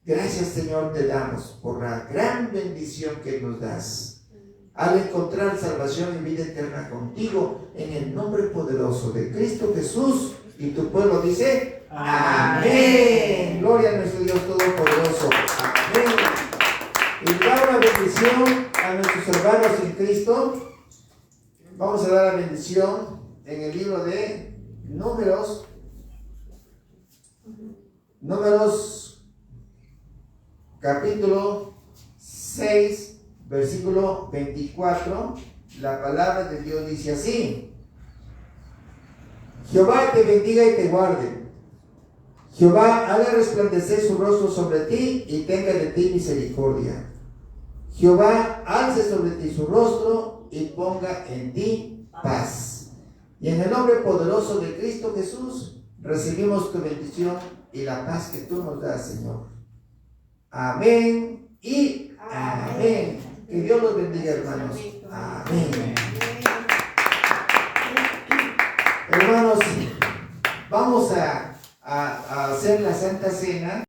Gracias, Señor, te damos por la gran bendición que nos das al encontrar salvación y vida eterna contigo, en el nombre poderoso de Cristo Jesús. Y tu pueblo dice, amén. Gloria a nuestro Dios Todopoderoso. Amén. Y da una bendición a nuestros hermanos en Cristo. Vamos a dar la bendición en el libro de Números capítulo 6, versículo 24. La palabra de Dios dice así: Jehová te bendiga y te guarde. Jehová haga resplandecer su rostro sobre ti y tenga de ti misericordia. Jehová alce sobre ti su rostro y ponga en ti paz. Y en el nombre poderoso de Cristo Jesús recibimos tu bendición y la paz que tú nos das, Señor. Amén y amén. Que Dios los bendiga, hermanos. Amén. Hermanos, vamos a hacer la Santa Cena.